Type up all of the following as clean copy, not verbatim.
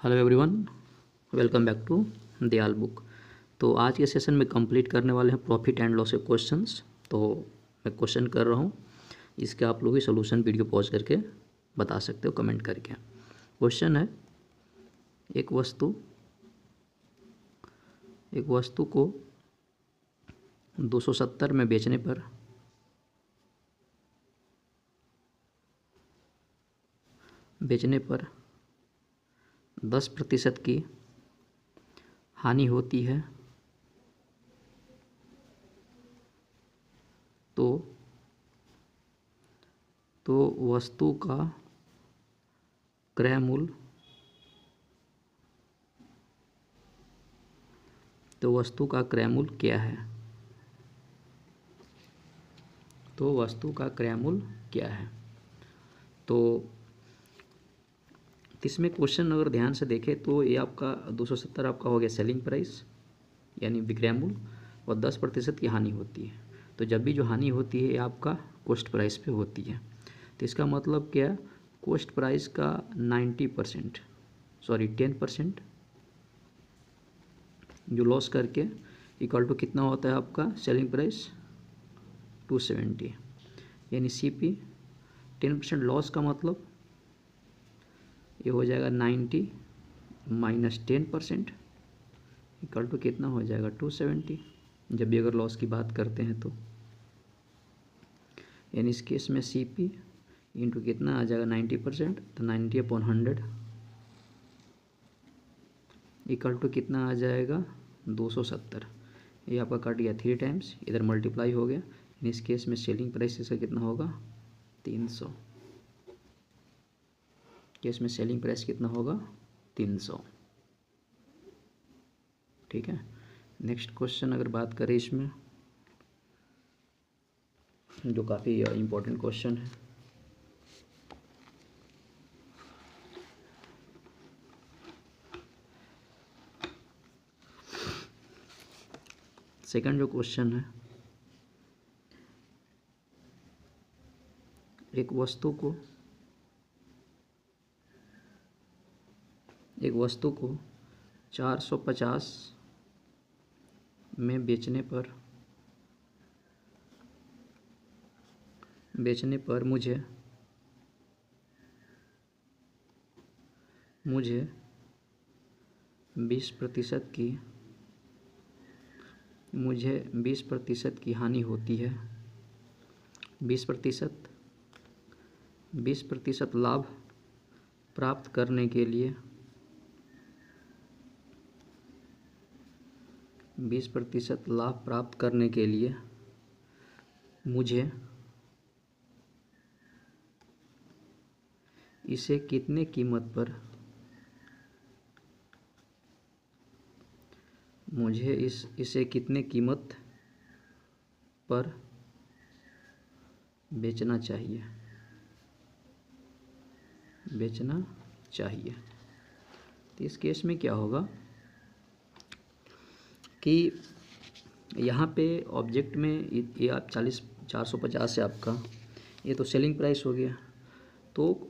Hello everyone, welcome back to Dayal book. तो आज के सेशन में कंप्लीट करने वाले हैं प्रॉफिट एंड लॉस के क्वेश्चंस। तो मैं क्वेश्चन कर रहा हूँ, इसके आप लोग ही सोल्यूशन वीडियो पॉज करके बता सकते हो कमेंट करके। क्वेश्चन है, एक वस्तु को 270 में बेचने पर 10% की हानि होती है तो वस्तु का क्रय मूल्य क्या है? तो इसमें क्वेश्चन अगर ध्यान से देखें तो ये आपका 270 आपका हो गया सेलिंग प्राइस यानी विक्रय मूल्य, और 10% की हानि होती है। तो जब भी जो हानि होती है ये आपका कॉस्ट प्राइस पे होती है। तो इसका मतलब क्या, कॉस्ट प्राइस का 10% जो लॉस करके इक्वल टू कितना होता है आपका सेलिंग प्राइस 270, यानी CP 10% लॉस का मतलब ये हो जाएगा 90 माइनस 10% इक्वल टू कितना हो जाएगा 270, जब भी अगर लॉस की बात करते हैं तो। यानी इस केस में CP इंटू कितना आ जाएगा 90%, तो 90/100 इक्वल टू कितना आ जाएगा 270। ये आपका कट गया 3 टाइम्स, इधर मल्टीप्लाई हो गया। इस केस में सेलिंग प्राइस इसका कितना होगा 300। केस में सेलिंग प्राइस कितना होगा 300। ठीक है। नेक्स्ट क्वेश्चन अगर बात करें इसमें, जो काफ़ी इम्पोर्टेंट क्वेश्चन है, सेकंड जो क्वेश्चन है, एक वस्तु को 450 में बेचने पर मुझे 20% की हानि होती है। 20% लाभ प्राप्त करने के लिए 20% लाभ प्राप्त करने के लिए मुझे इसे कितने कीमत पर बेचना चाहिए। तो इस केस में क्या होगा कि यहाँ पे ऑब्जेक्ट में ये आप 450 है आपका, ये तो सेलिंग प्राइस हो गया। तो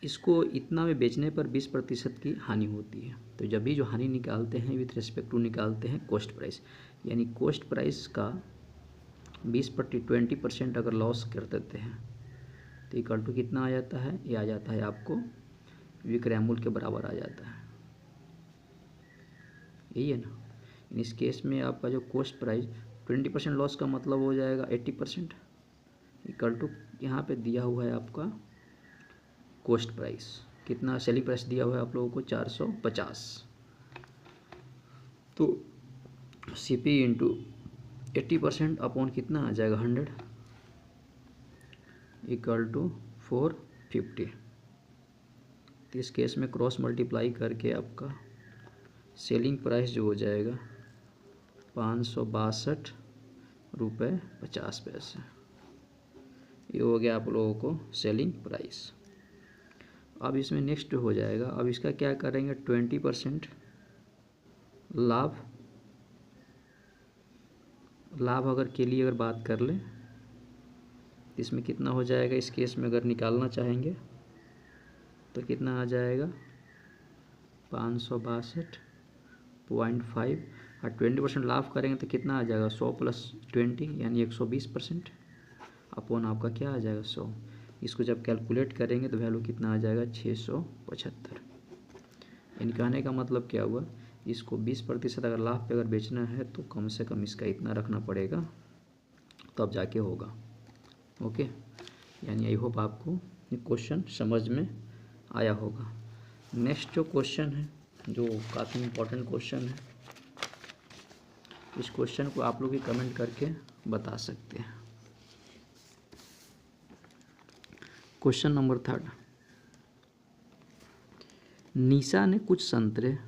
इसको इतना में बेचने पर 20% की हानि होती है। तो जब भी जो हानि निकालते हैं विथ रिस्पेक्ट टू निकालते हैं कॉस्ट प्राइस, यानी कॉस्ट प्राइस का 20% अगर लॉस कर देते हैं तो इक्वल टू कितना आ जाता है, ये आ जाता है आपको विक्रय मूल्य के बराबर आ जाता है। यही है ना। इस केस में आपका जो कॉस्ट प्राइस 20% लॉस का मतलब हो जाएगा 80% इक्वल टू यहाँ पे दिया हुआ है आपका कॉस्ट प्राइस कितना, सेलिंग प्राइस दिया हुआ है आप लोगों को 450। तो CP इंटू 80% अपॉन कितना आ जाएगा 100 इक्वल टू 450। तो इस केस में क्रॉस मल्टीप्लाई करके आपका सेलिंग प्राइस जो हो जाएगा 562 रुपये 50 पैसे। ये हो गया आप लोगों को सेलिंग प्राइस। अब इसमें नेक्स्ट हो जाएगा, अब इसका क्या करेंगे 20% लाभ अगर के लिए अगर बात कर लें, इसमें कितना हो जाएगा, इस केस में अगर निकालना चाहेंगे तो कितना आ जाएगा 562.5 और 20% लाभ करेंगे तो कितना आ जाएगा 100 + 20 यानी 120% अपॉन आपका क्या आ जाएगा 100। इसको जब कैलकुलेट करेंगे तो वैल्यू कितना आ जाएगा 675। यानी कहने का मतलब क्या हुआ, इसको 20% अगर लाभ पे अगर बेचना है तो कम से कम इसका इतना रखना पड़ेगा तब जाके होगा। ओके, यानी आई होप आपको ये क्वेश्चन समझ में आया होगा। नेक्स्ट जो क्वेश्चन है जो काफ़ी इम्पोर्टेंट क्वेश्चन है, इस क्वेश्चन को आप लोग भी कमेंट करके बता सकते हैं। क्वेश्चन नंबर 3, निशा ने कुछ संतरे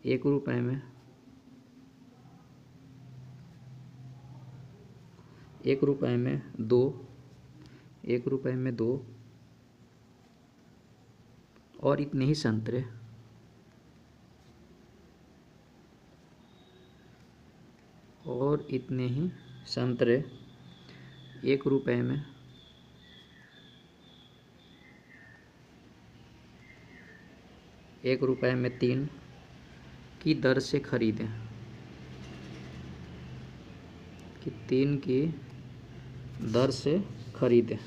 ₹1 में 2 और इतने ही संतरे ₹1 में 3 की दर से खरीदें, कि 3 की दर से खरीदें।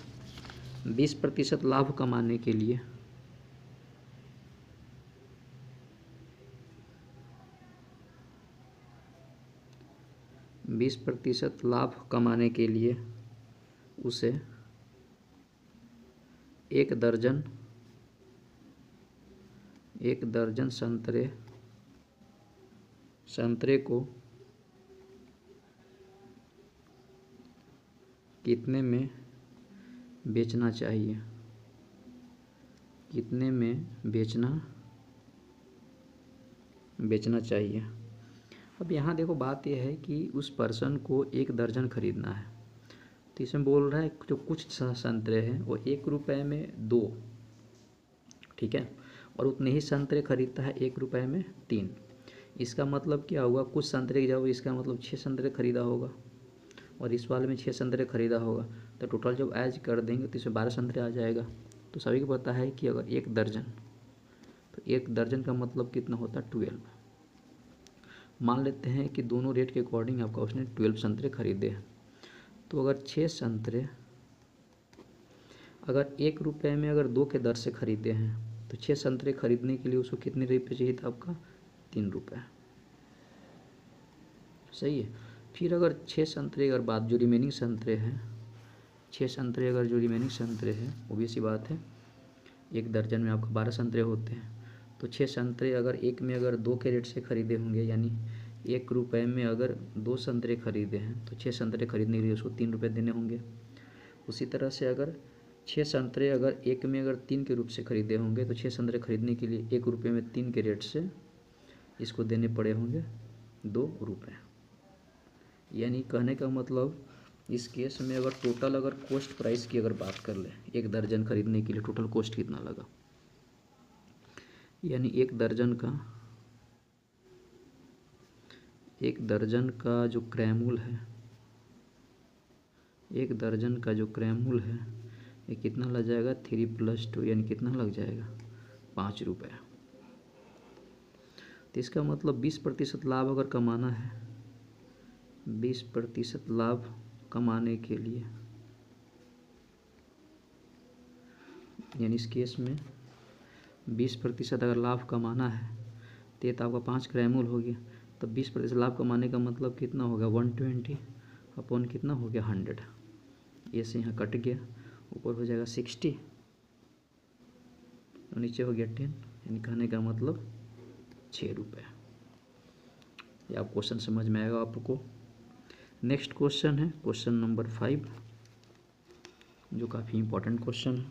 20% लाभ कमाने के लिए 20% लाभ कमाने के लिए उसे 1 दर्जन संतरे को कितने में बेचना चाहिए, बेचना चाहिए। अब यहाँ देखो बात यह है कि उस पर्सन को 1 दर्जन खरीदना है, तो इसमें बोल रहा है जो कुछ संतरे हैं वो ₹1 में 2, ठीक है, और उतने ही संतरे खरीदता है ₹1 में 3। इसका मतलब क्या हुआ, कुछ संतरे की जगह इसका मतलब 6 संतरे खरीदा होगा और इस वाले में 6 संतरे खरीदा होगा, तो टोटल जब ऐड कर देंगे तो इसमें 12 संतरे आ जाएगा। तो सभी को पता है कि अगर 1 दर्जन, तो 1 दर्जन का मतलब कितना होता है 12। मान लेते हैं कि दोनों रेट के अकॉर्डिंग आपका उसने 12 संतरे खरीदे हैं, तो अगर 6 संतरे अगर ₹1 में अगर 2 के दर से खरीदे हैं तो 6 संतरे खरीदने के लिए उसको कितने रुपये चाहिए था आपका ₹3। सही है। फिर अगर 6 संतरे अगर बात जो रिमेनिंग संतरे हैं 6 संतरे अगर जो रिमेनिंग संतरे हैं वो भी सी बात है, 1 दर्जन में आपको 12 संतरे होते हैं, तो 6 संतरे अगर 1 में अगर 2 के रेट से खरीदे होंगे, यानी ₹1 में अगर 2 संतरे खरीदे हैं तो 6 संतरे खरीदने के लिए उसको ₹3 देने होंगे। उसी तरह से अगर 6 संतरे अगर 1 में अगर 3 के रूप से खरीदे होंगे तो 6 संतरे खरीदने के लिए ₹1 में 3 के रेट से इसको देने पड़े होंगे ₹2। यानी कहने का मतलब इस केस में अगर टोटल अगर कॉस्ट प्राइस की अगर बात कर ले, 1 दर्जन खरीदने के लिए टोटल कॉस्ट कितना लगा, यानी 1 दर्जन का जो क्रैमूल है, 1 दर्जन का जो क्रैमूल है ये कितना लग जाएगा 3 + 2 यानी कितना लग जाएगा ₹5। तो इसका मतलब 20% लाभ अगर कमाना है, 20% लाभ कमाने के लिए, यानी इस केस में 20% अगर लाभ कमाना है तो ये तो आपका 5 क्रैमूल हो गया, तो 20% लाभ कमाने का मतलब कितना हो गया 120 अपॉन कितना हो गया 100, ये से यहाँ कट गया, ऊपर हो जाएगा 60 और नीचे हो गया 10, यानी कहने का मतलब ₹6। ये आप क्वेश्चन समझ में आएगा आपको। नेक्स्ट क्वेश्चन है क्वेश्चन नंबर 5, जो काफ़ी इम्पोर्टेंट क्वेश्चन है।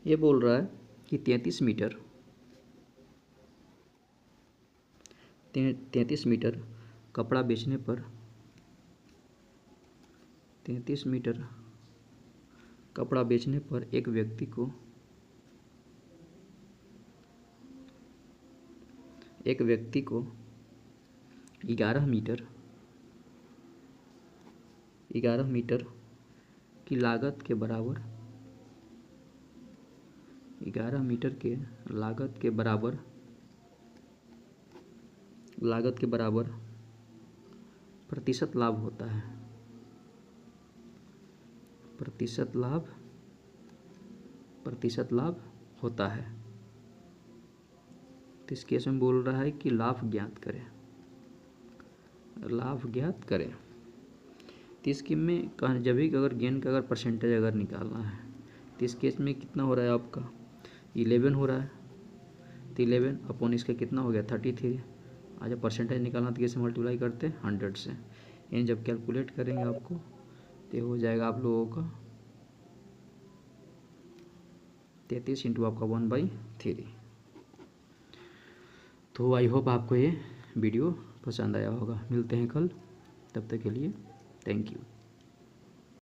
ये बोल रहा है कि 33 मीटर कपड़ा बेचने पर 33 मीटर कपड़ा बेचने पर एक व्यक्ति को 11 मीटर 11 मीटर की लागत के बराबर 11 मीटर के लागत के बराबर प्रतिशत लाभ होता है। प्रतिशत लाभ होता है। तो इस केस में बोल रहा है कि लाभ ज्ञात करें। तो इस स्कीम में जब भी अगर गेन का अगर परसेंटेज अगर निकालना है तो इस केस में कितना हो रहा है आपका 11 हो रहा है। तो 11 अपॉन इसका कितना हो गया 33। आज जब परसेंटेज निकालना तो कैसे मल्टीप्लाई करते हैं 100 से। यानी जब कैलकुलेट करेंगे आपको तो हो जाएगा आप लोगों का 33 इंटू आपका 1/3। तो आई होप आपको ये वीडियो पसंद आया होगा। मिलते हैं कल, तब तक के लिए थैंक यू।